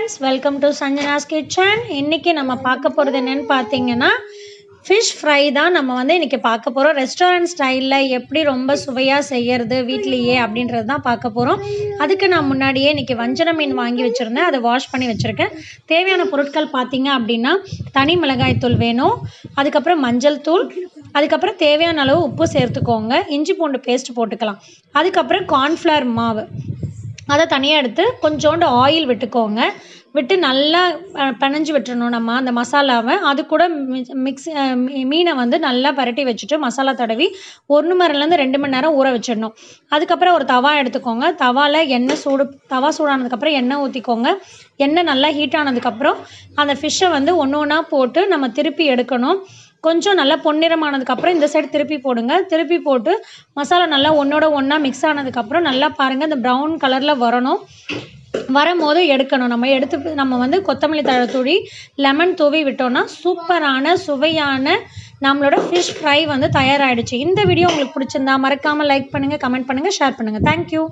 Friends, welcome to Sanjana's kitchen. இன்றைக்கி நம்ம பார்க்க போகிறது என்னென்னு பார்த்தீங்கன்னா, ஃபிஷ் ஃப்ரை தான் நம்ம இன்றைக்கி பார்க்க போகிறோம். ரெஸ்டாரண்ட் ஸ்டைலில் எப்படி ரொம்ப சுவையாக செய்கிறது வீட்லேயே அப்படின்றது தான் பார்க்க போகிறோம். அதுக்கு நான் முன்னாடியே இன்றைக்கி வஞ்சர மீன் வாங்கி வச்சுருந்தேன், அதை வாஷ் பண்ணி வச்சுருக்கேன். தேவையான பொருட்கள் பார்த்திங்க அப்படின்னா, தனி மிளகாய் தூள் வேணும், அதுக்கப்புறம் மஞ்சள் தூள், அதுக்கப்புறம் தேவையான அளவு உப்பு சேர்த்துக்கோங்க, இஞ்சி பூண்டு பேஸ்ட் போட்டுக்கலாம், அதுக்கப்புறம் கார்ன்ஃப்ளவர் மாவு அதை தனியாக எடுத்து கொஞ்சோண்டு ஆயில் விட்டுக்கோங்க. விட்டு நல்லா பிணைஞ்சு விட்டுறணும் நம்ம அந்த மசாலாவை. அது கூட மீனை நல்லா பரட்டி வச்சுட்டு மசாலா தடவி 1 மணி நேரம்லேருந்து 2 மணி நேரம் ஊற வச்சிடணும். அதுக்கப்புறம் ஒரு தவா எடுத்துக்கோங்க. தவாவில் தவா சூடானதுக்கப்புறம் எண்ணெய் ஊற்றிக்கோங்க. எண்ணெய் நல்லா ஹீட் ஆனதுக்கப்புறம் அந்த ஃபிஷ்ஷை ஒன்று ஒன்றா போட்டு நம்ம திருப்பி எடுக்கணும். கொஞ்சம் நல்லா பொன்னிறமானதுக்கப்புறம் இந்த சைடு திருப்பி போடுங்க. திருப்பி போட்டு மசாலா நல்லா ஒன்றோட ஒன்றா மிக்ஸ் ஆனதுக்கப்புறம் நல்லா பாருங்கள், இந்த ப்ரௌன் கலரில் வரும்போது எடுக்கணும். நம்ம கொத்தமல்லி தழை தூவி லெமன் தூவி விட்டோன்னா சூப்பரான சுவையான நம்மளோட ஃபிஷ் ஃப்ரை தயாராகிடுச்சு. இந்த வீடியோ உங்களுக்கு பிடிச்சிருந்தா மறக்காமல் லைக் பண்ணுங்கள், கமெண்ட் பண்ணுங்கள், ஷேர் பண்ணுங்கள். தேங்க்யூ.